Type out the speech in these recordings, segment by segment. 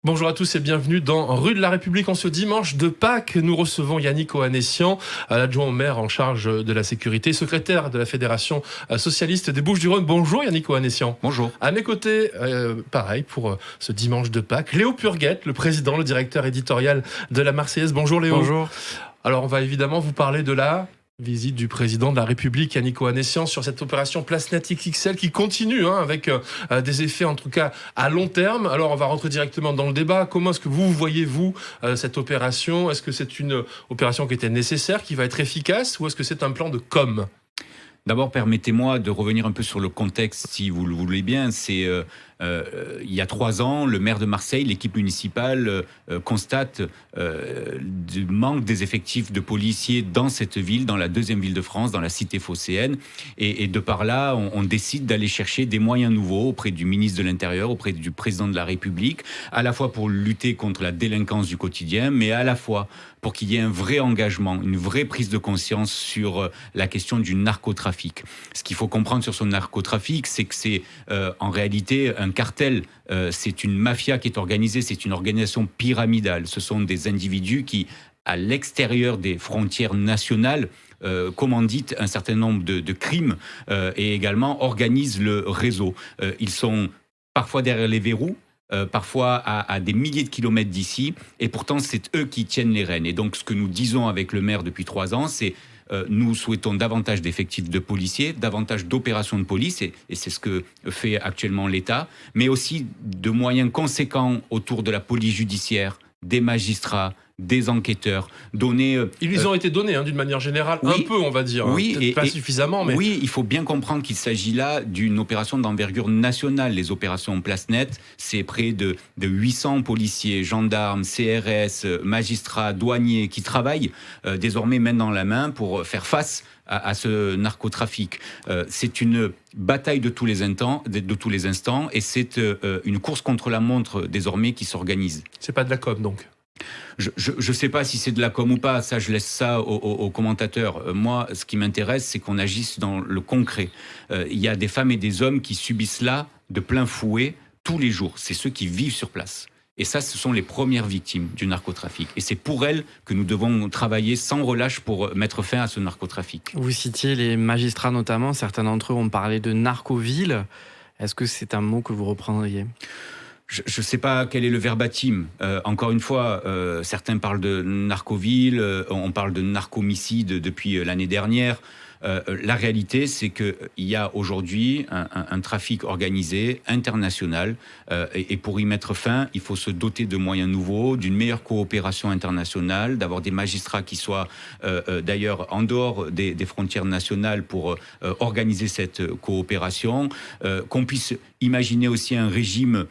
Bonjour à tous et bienvenue dans Rue de la République. En ce dimanche de Pâques, nous recevons Yannick Ohanessian, l'adjoint au maire en charge de la sécurité, secrétaire de la Fédération socialiste des Bouches-du-Rhône. Bonjour Yannick Ohanessian. Bonjour. À mes côtés, pareil pour ce dimanche de Pâques, Léo Purguette, le président, le directeur éditorial de la Marseillaise. Bonjour Léo. Bonjour. Alors on va évidemment vous parler de la visite du président de la République, Yannick Ohanessian, sur cette opération PlaceNet XXL qui continue avec des effets en tout cas à long terme. Alors on va rentrer directement dans le débat. Comment est-ce que vous voyez-vous cette opération ? Est-ce que c'est une opération qui était nécessaire, qui va être efficace, ou est-ce que c'est un plan de com'? D'abord, permettez-moi de revenir un peu sur le contexte, si vous le voulez bien. C'est il y a 3 ans, le maire de Marseille, l'équipe municipale, constate du manque des effectifs de policiers dans cette ville, dans la deuxième ville de France, dans la cité phocéenne. Et de par là, on décide d'aller chercher des moyens nouveaux auprès du ministre de l'Intérieur, auprès du président de la République, à la fois pour lutter contre la délinquance du quotidien, mais à la fois pour qu'il y ait un vrai engagement, une vraie prise de conscience sur la question du narcotrafic. Ce qu'il faut comprendre sur ce narcotrafic, c'est que c'est en réalité un cartel, c'est une mafia qui est organisée, c'est une organisation pyramidale. Ce sont des individus qui, à l'extérieur des frontières nationales, commanditent un certain nombre de crimes et également organisent le réseau. Ils sont parfois derrière les verrous, parfois à des milliers de kilomètres d'ici, et pourtant c'est eux qui tiennent les rênes. Et donc ce que nous disons avec le maire depuis 3 ans, c'est nous souhaitons davantage d'effectifs de policiers, davantage d'opérations de police, et c'est ce que fait actuellement l'État, mais aussi de moyens conséquents autour de la police judiciaire, des magistrats, des enquêteurs, donnés... Ils ont été donnés d'une manière générale, oui, un peu on va dire, oui, peut-être pas suffisamment. Mais... Oui, il faut bien comprendre qu'il s'agit là d'une opération d'envergure nationale. Les opérations PlaceNet, c'est près de 800 policiers, gendarmes, CRS, magistrats, douaniers qui travaillent désormais main dans la main pour faire face à ce narcotrafic. C'est une bataille de tous les instants, et c'est une course contre la montre désormais qui s'organise. C'est pas de la com' donc ? Je ne sais pas si c'est de la com ou pas, ça je laisse ça aux commentateurs. Moi, ce qui m'intéresse, c'est qu'on agisse dans le concret. Il y a des femmes et des hommes qui subissent là de plein fouet tous les jours. C'est ceux qui vivent sur place. Et ça, ce sont les premières victimes du narcotrafic. Et c'est pour elles que nous devons travailler sans relâche pour mettre fin à ce narcotrafic. Vous citiez les magistrats notamment, certains d'entre eux ont parlé de narcoville. Est-ce que c'est un mot que vous reprendriez ? Je ne sais pas quel est le verbatim. Encore une fois, certains parlent de narcoville, on parle de narcomicide depuis l'année dernière. La réalité, c'est qu'il y a aujourd'hui un trafic organisé, international, et pour y mettre fin, il faut se doter de moyens nouveaux, d'une meilleure coopération internationale, d'avoir des magistrats qui soient d'ailleurs en dehors des frontières nationales pour organiser cette coopération, qu'on puisse imaginer aussi un régime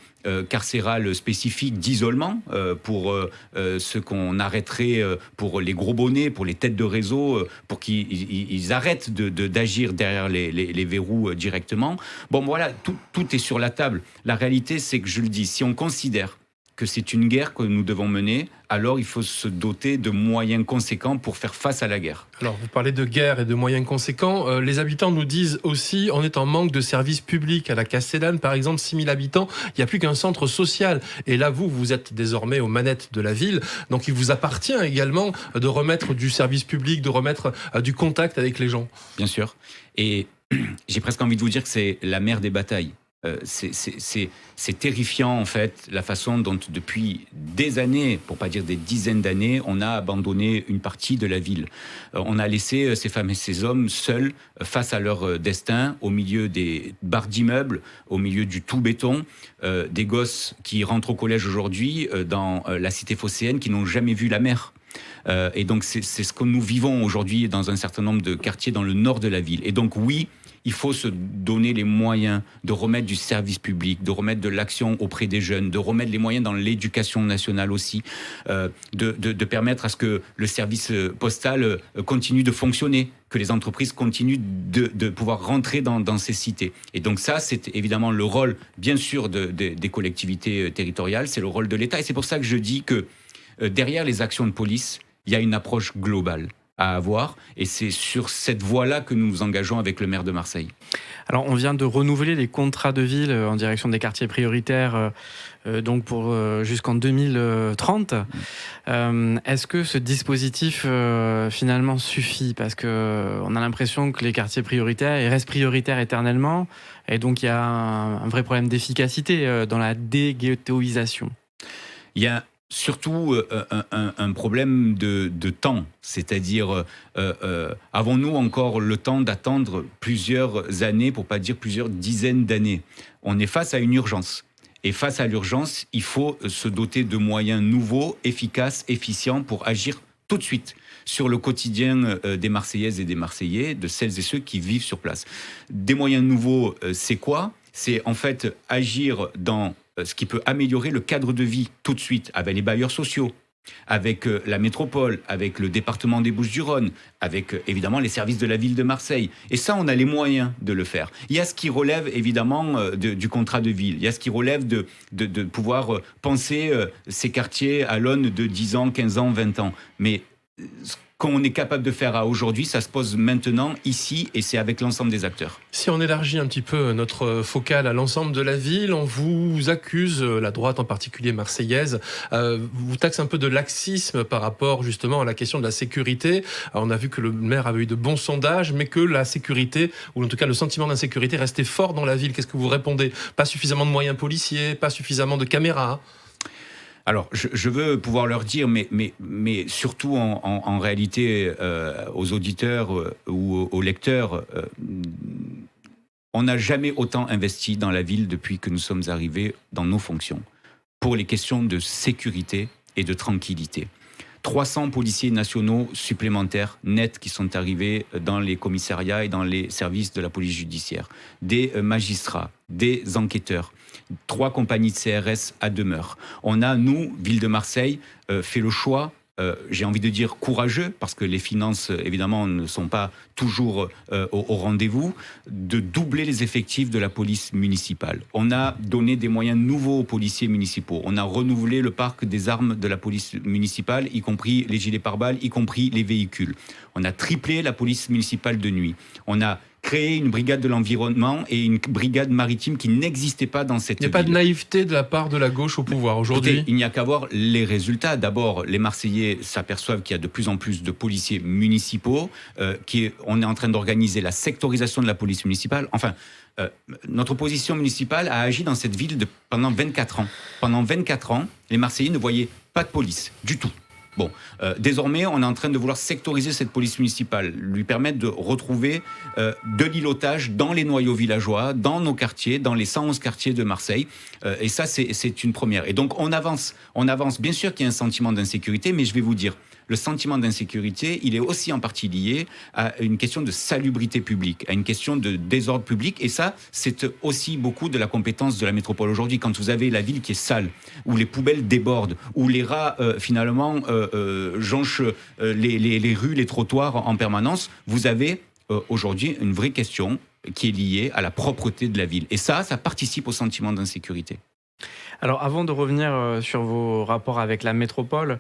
carcéral spécifique d'isolement pour ceux qu'on arrêterait pour les gros bonnets, pour les têtes de réseau, pour qu'ils arrêtent d'agir derrière les verrous directement. Bon, voilà, tout est sur la table. La réalité, c'est que je le dis, si on considère que c'est une guerre que nous devons mener, alors il faut se doter de moyens conséquents pour faire face à la guerre. Alors, vous parlez de guerre et de moyens conséquents. Les habitants nous disent aussi, on est en manque de services publics. À la Castellane, par exemple, 6 000 habitants, il n'y a plus qu'un centre social. Et là, vous êtes désormais aux manettes de la ville. Donc, il vous appartient également de remettre du service public, de remettre du contact avec les gens. Bien sûr. Et j'ai presque envie de vous dire que c'est la mère des batailles. C'est terrifiant en fait la façon dont depuis des années, pour pas dire des dizaines d'années, on a abandonné une partie de la ville. On a laissé ces femmes et ces hommes seuls face à leur destin, au milieu des barres d'immeubles, au milieu du tout béton, des gosses qui rentrent au collège aujourd'hui dans la cité phocéenne qui n'ont jamais vu la mer. Et donc c'est ce que nous vivons aujourd'hui dans un certain nombre de quartiers dans le nord de la ville. Et donc oui, il faut se donner les moyens de remettre du service public, de remettre de l'action auprès des jeunes, de remettre les moyens dans l'éducation nationale aussi, de permettre à ce que le service postal continue de fonctionner, que les entreprises continuent de pouvoir rentrer dans ces cités. Et donc ça, c'est évidemment le rôle, bien sûr, des collectivités territoriales, c'est le rôle de l'État. Et c'est pour ça que je dis que derrière les actions de police, il y a une approche globale. à avoir. Et c'est sur cette voie-là que nous nous engageons avec le maire de Marseille. Alors, on vient de renouveler les contrats de ville en direction des quartiers prioritaires donc pour jusqu'en 2030. Est-ce que ce dispositif finalement suffit? Parce qu'on a l'impression que les quartiers prioritaires ils restent prioritaires éternellement et donc il y a un vrai problème d'efficacité dans la déghettoisation. Il y a surtout un problème de temps, c'est-à-dire avons-nous encore le temps d'attendre plusieurs années, pour pas dire plusieurs dizaines d'années? On est face à une urgence. Et face à l'urgence, il faut se doter de moyens nouveaux, efficaces, efficients pour agir tout de suite sur le quotidien des Marseillaises et des Marseillais, de celles et ceux qui vivent sur place. Des moyens nouveaux, c'est quoi? C'est en fait agir dans ce qui peut améliorer le cadre de vie tout de suite avec les bailleurs sociaux, avec la métropole, avec le département des Bouches-du-Rhône, avec évidemment les services de la ville de Marseille. Et ça, on a les moyens de le faire. Il y a ce qui relève évidemment du contrat de ville. Il y a ce qui relève de pouvoir penser ces quartiers à l'aune de 10 ans, 15 ans, 20 ans. Mais ce qu'on est capable de faire à aujourd'hui, ça se pose maintenant, ici, et c'est avec l'ensemble des acteurs. Si on élargit un petit peu notre focale à l'ensemble de la ville, on vous accuse, la droite en particulier marseillaise, vous taxe un peu de laxisme par rapport justement à la question de la sécurité. Alors, on a vu que le maire avait eu de bons sondages, mais que la sécurité, ou en tout cas le sentiment d'insécurité restait fort dans la ville. Qu'est-ce que vous répondez? Pas suffisamment de moyens policiers, pas suffisamment de caméras? Alors, je veux pouvoir leur dire, mais surtout en réalité aux auditeurs ou aux lecteurs, on n'a jamais autant investi dans la ville depuis que nous sommes arrivés dans nos fonctions, pour les questions de sécurité et de tranquillité. 300 policiers nationaux supplémentaires nets qui sont arrivés dans les commissariats et dans les services de la police judiciaire, des magistrats, des enquêteurs, 3 compagnies de CRS à demeure. On a, nous, ville de Marseille, fait le choix, j'ai envie de dire courageux, parce que les finances, évidemment, ne sont pas toujours au rendez-vous, de doubler les effectifs de la police municipale. On a donné des moyens nouveaux aux policiers municipaux. On a renouvelé le parc des armes de la police municipale, y compris les gilets pare-balles, y compris les véhicules. On a triplé la police municipale de nuit. On a créé une brigade de l'environnement et une brigade maritime qui n'existait pas dans cette ville. Il n'y a pas de naïveté de la part de la gauche au pouvoir aujourd'hui? Écoutez, il n'y a qu'à voir les résultats. D'abord, les Marseillais s'aperçoivent qu'il y a de plus en plus de policiers municipaux, on est en train d'organiser la sectorisation de la police municipale. Enfin, notre opposition municipale a agi dans cette ville pendant 24 ans. Pendant 24 ans, les Marseillais ne voyaient pas de police, du tout. Bon, désormais, on est en train de vouloir sectoriser cette police municipale, lui permettre de retrouver de l'îlotage dans les noyaux villageois, dans nos quartiers, dans les 111 quartiers de Marseille. Et ça, c'est une première. Et donc, on avance. Bien sûr qu'il y a un sentiment d'insécurité, mais je vais vous dire, le sentiment d'insécurité, il est aussi en partie lié à une question de salubrité publique, à une question de désordre public. Et ça, c'est aussi beaucoup de la compétence de la métropole aujourd'hui. Quand vous avez la ville qui est sale, où les poubelles débordent, où les rats, finalement, jonchent les rues, les trottoirs en permanence, vous avez aujourd'hui une vraie question qui est liée à la propreté de la ville. Et ça participe au sentiment d'insécurité. Alors avant de revenir sur vos rapports avec la métropole,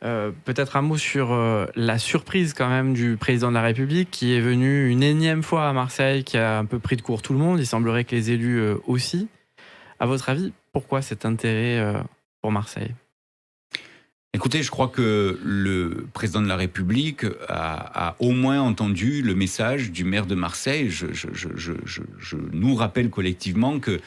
peut-être un mot sur la surprise quand même du président de la République qui est venu une énième fois à Marseille, qui a un peu pris de court tout le monde. Il semblerait que les élus aussi. À votre avis, pourquoi cet intérêt pour Marseille ? Écoutez, je crois que le président de la République a au moins entendu le message du maire de Marseille. Je nous rappelle collectivement que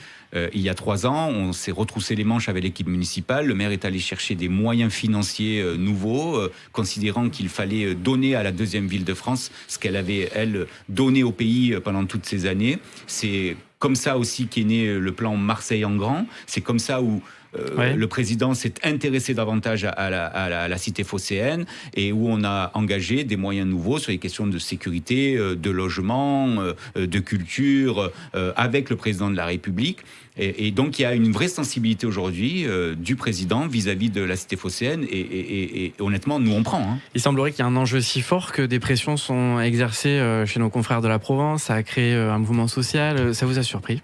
il y a 3 ans, on s'est retroussé les manches avec l'équipe municipale. Le maire est allé chercher des moyens financiers nouveaux, considérant qu'il fallait donner à la deuxième ville de France ce qu'elle avait, elle, donné au pays pendant toutes ces années. C'est comme ça aussi qu'est né le plan Marseille en grand. C'est comme ça où le président s'est intéressé davantage à la cité phocéenne et où on a engagé des moyens nouveaux sur les questions de sécurité, de logement, de culture, avec le président de la République. Et donc, il y a une vraie sensibilité aujourd'hui du président vis-à-vis de la cité phocéenne et honnêtement, nous, on prend. Hein. Il semblerait qu'il y a un enjeu si fort que des pressions sont exercées chez nos confrères de la Provence. Ça a créé un mouvement social. Ça vous a surpris ?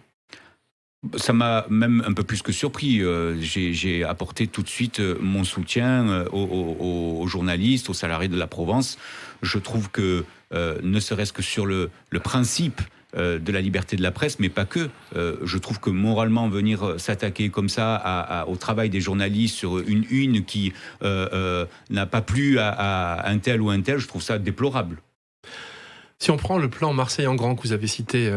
Ça m'a même un peu plus que surpris. J'ai apporté tout de suite mon soutien aux journalistes, aux salariés de la Provence. Je trouve que, ne serait-ce que sur le principe de la liberté de la presse, mais pas que. Je trouve que moralement, venir s'attaquer comme ça au travail des journalistes sur une qui n'a pas plu à un tel ou un tel, je trouve ça déplorable. Si on prend le plan Marseille en grand que vous avez cité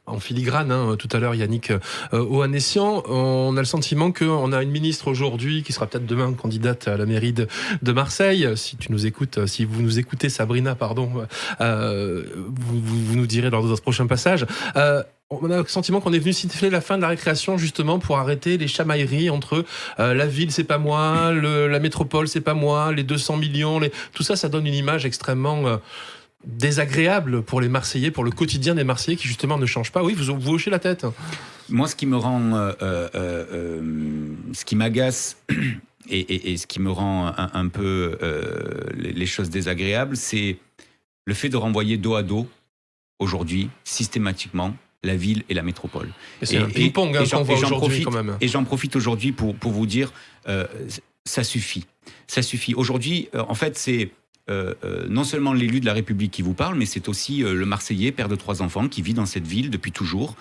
en filigrane tout à l'heure, Yannick Ohanessian, on a le sentiment qu'on a une ministre aujourd'hui qui sera peut-être demain candidate à la mairie de Marseille. Si tu nous écoutes, si vous nous écoutez, Sabrina, pardon, vous nous direz lors de notre prochain passage. On a le sentiment qu'on est venu siffler la fin de la récréation justement pour arrêter les chamailleries entre la ville c'est pas moi, la métropole c'est pas moi, les 200 millions, tout ça, ça donne une image extrêmement désagréable pour les Marseillais, pour le quotidien des Marseillais qui justement ne change pas. Oui, vous hochez la tête. Moi, ce qui me rend, ce qui m'agace et ce qui me rend un peu les choses désagréables, c'est le fait de renvoyer dos à dos aujourd'hui, systématiquement, la ville et la métropole. Et c'est un ping-pong qu'on voit aujourd'hui quand même. Et j'en profite aujourd'hui pour vous dire, ça suffit. Ça suffit. Aujourd'hui, en fait, c'est non seulement l'élu de la République qui vous parle, mais c'est aussi le Marseillais, père de 3 enfants, qui vit dans cette ville depuis toujours,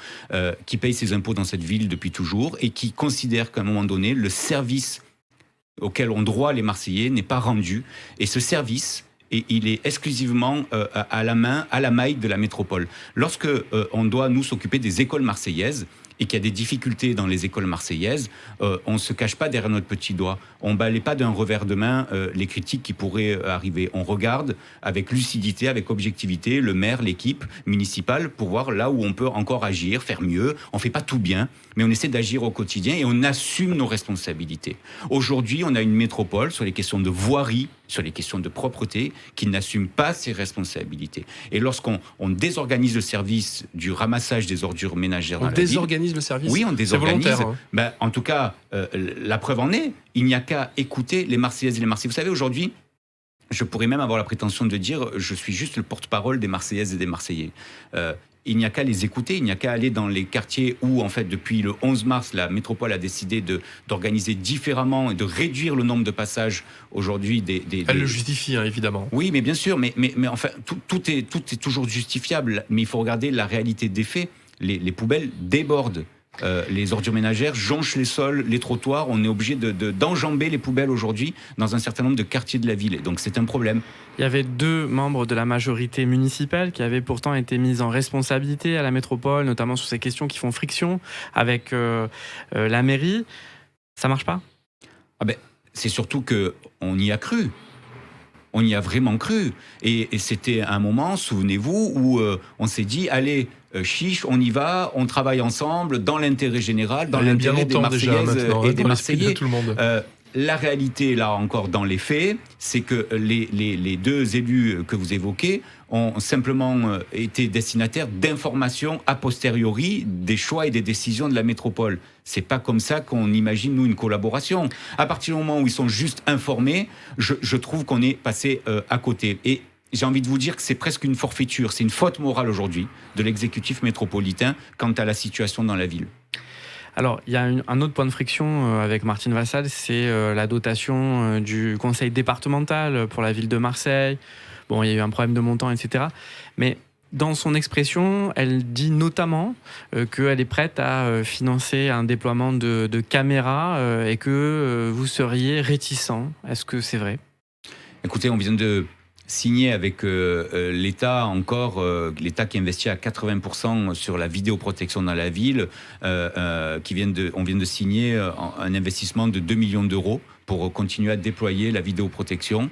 qui paye ses impôts dans cette ville depuis toujours, et qui considère qu'à un moment donné, le service auquel ont droit les Marseillais n'est pas rendu. Et ce service, il est exclusivement à la maille de la métropole. Lorsque on doit, nous, s'occuper des écoles marseillaises, et qu'il y a des difficultés dans les écoles marseillaises, on ne se cache pas derrière notre petit doigt. On ne balaie pas d'un revers de main les critiques qui pourraient arriver. On regarde avec lucidité, avec objectivité, le maire, l'équipe municipale, pour voir là où on peut encore agir, faire mieux. On ne fait pas tout bien, mais on essaie d'agir au quotidien et on assume nos responsabilités. Aujourd'hui, on a une métropole sur les questions de voirie, sur les questions de propreté, qui n'assume pas ses responsabilités. Et lorsqu'on désorganise le service du ramassage des ordures ménagères dans la ville... On désorganise le service ? Oui, on désorganise. C'est volontaire, Ben, en tout cas, la preuve en est, il n'y a qu'à écouter les Marseillaises et les Marseillais. Vous savez, aujourd'hui, je pourrais même avoir la prétention de dire je suis juste le porte-parole des Marseillaises et des Marseillais. Il n'y a qu'à les écouter, il n'y a qu'à aller dans les quartiers où, en fait, depuis le 11 mars, la métropole a décidé d'organiser différemment et de réduire le nombre de passages aujourd'hui Elle le justifie, évidemment. Oui, mais bien sûr, mais enfin, tout est toujours justifiable, mais il faut regarder la réalité des faits. Les poubelles débordent. Les ordures ménagères jonchent les sols, les trottoirs. On est obligé d'enjamber les poubelles aujourd'hui dans un certain nombre de quartiers de la ville. Et donc c'est un problème. Il y avait 2 membres de la majorité municipale qui avaient pourtant été mis en responsabilité à la métropole, notamment sur ces questions qui font friction avec la mairie. Ça marche pas ? C'est surtout qu'on y a cru. On y a vraiment cru. Et c'était un moment, souvenez-vous, où on s'est dit, allez, chiche, on y va, on travaille ensemble, dans l'intérêt général, dans l'intérêt des Marseillaises et des Marseillais. Tout le monde. La réalité, là encore, dans les faits, c'est que les 2 élus que vous évoquez ont simplement été destinataires d'informations a posteriori des choix et des décisions de la métropole. C'est pas comme ça qu'on imagine, nous, une collaboration. À partir du moment où ils sont juste informés, je trouve qu'on est passé à côté. Et j'ai envie de vous dire que c'est presque une forfaiture, c'est une faute morale aujourd'hui de l'exécutif métropolitain quant à la situation dans la ville. Alors, il y a un autre point de friction avec Martine Vassal, c'est la dotation du conseil départemental pour la ville de Marseille. Bon, il y a eu un problème de montant, etc. Mais dans son expression, elle dit notamment qu'elle est prête à financer un déploiement de caméras et que vous seriez réticent. Est-ce que c'est vrai ? Écoutez, on vient de signé avec l'État l'État qui investit à 80% sur la vidéoprotection dans la ville, on vient de signer un investissement de 2 millions d'euros pour continuer à déployer la vidéoprotection.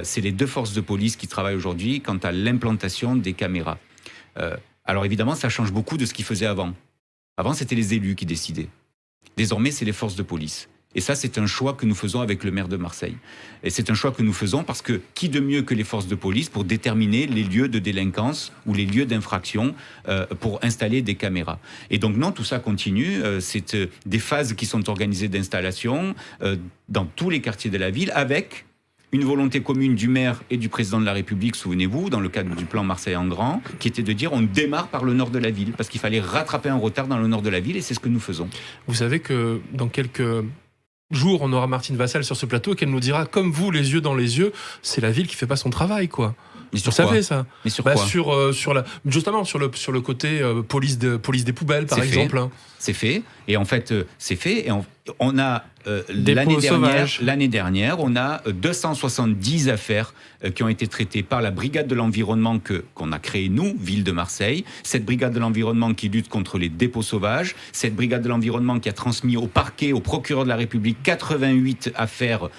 C'est les 2 forces de police qui travaillent aujourd'hui quant à l'implantation des caméras. Alors évidemment, ça change beaucoup de ce qu'ils faisaient avant. Avant, c'était les élus qui décidaient. Désormais, c'est les forces de police. Et ça, c'est un choix que nous faisons avec le maire de Marseille. Et c'est un choix que nous faisons parce que qui de mieux que les forces de police pour déterminer les lieux de délinquance ou les lieux d'infraction pour installer des caméras. Et donc non, tout ça continue. C'est des phases qui sont organisées d'installation dans tous les quartiers de la ville avec une volonté commune du maire et du président de la République, souvenez-vous, dans le cadre du plan Marseille en grand, qui était de dire on démarre par le nord de la ville, parce qu'il fallait rattraper un retard dans le nord de la ville, et c'est ce que nous faisons. Vous savez que dans quelques jours, on aura Martine Vassal sur ce plateau et qu'elle nous dira, comme vous, les yeux dans les yeux, c'est la ville qui fait pas son travail, quoi. Mais sur Vous quoi savez ça? Mais sur quoi Justement sur le côté police des poubelles, par C'est exemple. fait. C'est fait. Et en fait, c'est fait. Et on a Dépôts sauvages. l'année dernière, on a 270 affaires qui ont été traitées par la brigade de l'environnement qu'on a créée, nous, ville de Marseille. Cette brigade de l'environnement qui lutte contre les dépôts sauvages. Cette brigade de l'environnement qui a transmis au parquet, au procureur de la République, 88 affaires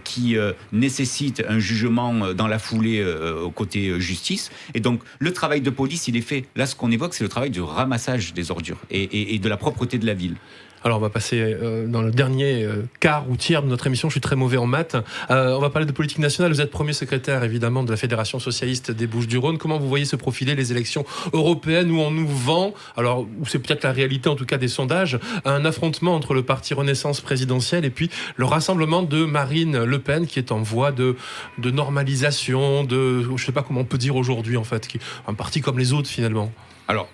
qui nécessitent un jugement dans la foulée au côté justice. Et donc, le travail de police, il est fait. Là, ce qu'on évoque, c'est le travail du ramassage des ordures et de la propreté de la ville. Alors on va passer dans le dernier quart ou tiers de notre émission, je suis très mauvais en maths. On va parler de politique nationale, vous êtes premier secrétaire évidemment de la Fédération Socialiste des Bouches-du-Rhône. Comment vous voyez se profiler les élections européennes où on nous vend, alors où c'est peut-être la réalité en tout cas des sondages, un affrontement entre le parti Renaissance présidentielle et puis le rassemblement de Marine Le Pen qui est en voie de normalisation, je ne sais pas comment on peut dire aujourd'hui en fait, qui est un parti comme les autres finalement. Alors,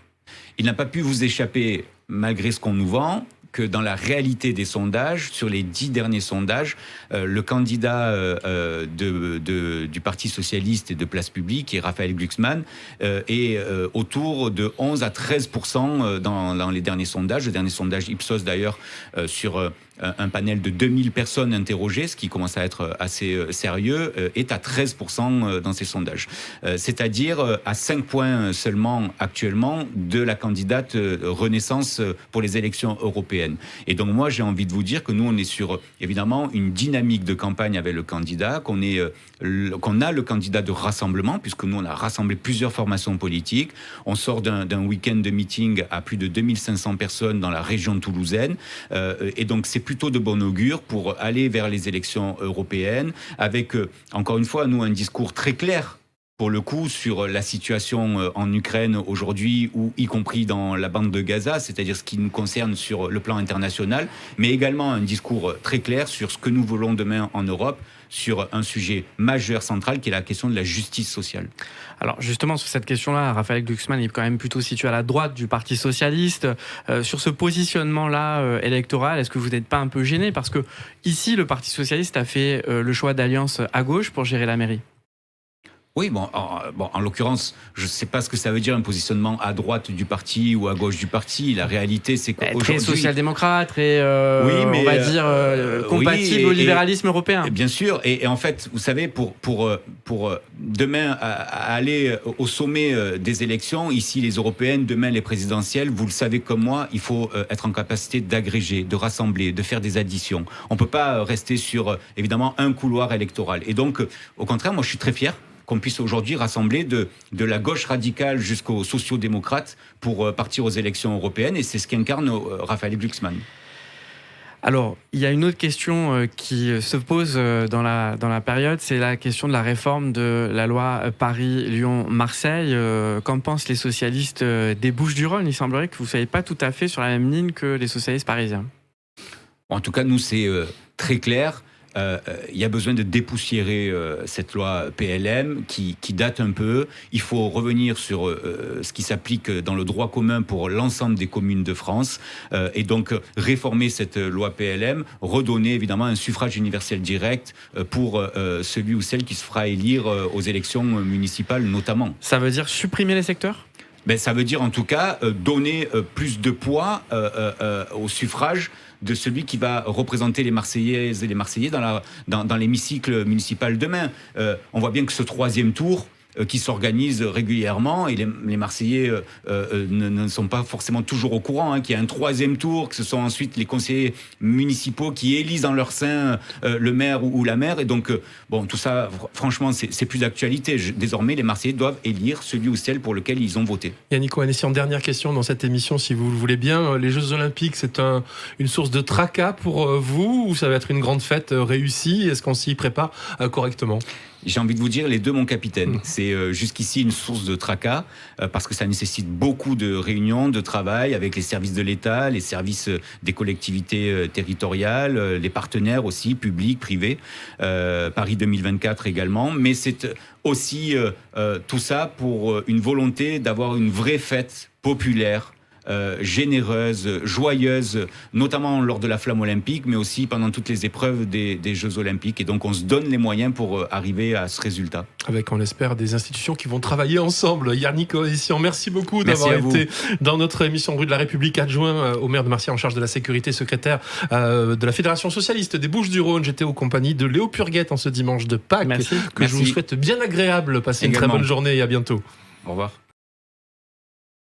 il n'a pas pu vous échapper, malgré ce qu'on nous vend, que dans la réalité des sondages, sur les 10 derniers sondages, le candidat du Parti Socialiste et de Place Publique, qui est Raphaël Glucksmann, est autour de 11 à 13% dans les derniers sondages. Le dernier sondage Ipsos, d'ailleurs, sur un panel de 2000 personnes interrogées, ce qui commence à être assez sérieux, est à 13% dans ces sondages. C'est-à-dire à 5 points seulement actuellement de la candidate Renaissance pour les élections européennes. Et donc moi, j'ai envie de vous dire que nous, on est sur, évidemment, une dynamique de campagne avec le candidat, qu'on a le candidat de rassemblement, puisque nous, on a rassemblé plusieurs formations politiques. On sort d'un week-end de meeting à plus de 2500 personnes dans la région toulousaine. Et donc, c'est plutôt de bon augure pour aller vers les élections européennes, avec, encore une fois, nous, un discours très clair, pour le coup, sur la situation en Ukraine aujourd'hui, ou y compris dans la bande de Gaza, c'est-à-dire ce qui nous concerne sur le plan international, mais également un discours très clair sur ce que nous voulons demain en Europe, sur un sujet majeur, central, qui est la question de la justice sociale. Alors justement, sur cette question-là, Raphaël Glucksmann est quand même plutôt situé à la droite du Parti Socialiste. Sur ce positionnement-là électoral, est-ce que vous n'êtes pas un peu gêné? Parce que ici, le Parti Socialiste a fait le choix d'alliance à gauche pour gérer la mairie. Oui, en l'occurrence, je ne sais pas ce que ça veut dire un positionnement à droite du parti ou à gauche du parti. La réalité, c'est qu'aujourd'hui... Très social-démocrate, très, on va dire, compatible au libéralisme européen. Bien sûr, et en fait, vous savez, pour demain aller au sommet des élections, ici les européennes, demain les présidentielles, vous le savez comme moi, il faut être en capacité d'agréger, de rassembler, de faire des additions. On ne peut pas rester sur, évidemment, un couloir électoral. Et donc, au contraire, moi je suis très fier qu'on puisse aujourd'hui rassembler de la gauche radicale jusqu'aux sociaux-démocrates pour partir aux élections européennes. Et c'est ce qu'incarne Raphaël Glucksmann. Alors, il y a une autre question qui se pose dans la période, c'est la question de la réforme de la loi Paris-Lyon-Marseille. Qu'en pensent les socialistes des Bouches-du-Rhône? Il semblerait que vous ne soyez pas tout à fait sur la même ligne que les socialistes parisiens. En tout cas, nous, c'est très clair. Il y a besoin de dépoussiérer cette loi PLM qui date un peu. Il faut revenir sur ce qui s'applique dans le droit commun pour l'ensemble des communes de France et donc réformer cette loi PLM, redonner évidemment un suffrage universel direct pour celui ou celle qui se fera élire aux élections municipales notamment. Ça veut dire supprimer les secteurs ? Ça veut dire en tout cas donner plus de poids au suffrage de celui qui va représenter les Marseillaises et les Marseillais dans l'hémicycle municipal demain. On voit bien que ce troisième tour qui s'organise régulièrement et les Marseillais ne sont pas forcément toujours au courant, qu'il y a un troisième tour, que ce sont ensuite les conseillers municipaux qui élisent en leur sein le maire ou la maire. Et donc, tout ça, franchement, c'est plus d'actualité. Désormais, les Marseillais doivent élire celui ou celle pour lequel ils ont voté. Yannick Ohanessian, dernière question dans cette émission, si vous le voulez bien. Les Jeux Olympiques, c'est une source de tracas pour vous ou ça va être une grande fête réussie? Est-ce qu'on s'y prépare correctement? J'ai envie de vous dire les deux, mon capitaine. C'est jusqu'ici une source de tracas parce que ça nécessite beaucoup de réunions, de travail avec les services de l'État, les services des collectivités territoriales, les partenaires aussi, publics, privés, Paris 2024 également. Mais c'est aussi tout ça pour une volonté d'avoir une vraie fête populaire, généreuse, joyeuse, notamment lors de la flamme olympique, mais aussi pendant toutes les épreuves des Jeux olympiques. Et donc, on se donne les moyens pour arriver à ce résultat. Avec, on l'espère, des institutions qui vont travailler ensemble. Yannick Coalition, merci beaucoup d'avoir été dans notre émission Rue de la République, adjoint au maire de Marseille en charge de la sécurité, secrétaire de la Fédération socialiste des Bouches-du-Rhône. J'étais aux compagnies de Léo Purguette en ce dimanche de Pâques. Merci. Je vous souhaite bien agréable. Passez une très bonne journée et à bientôt. Au revoir.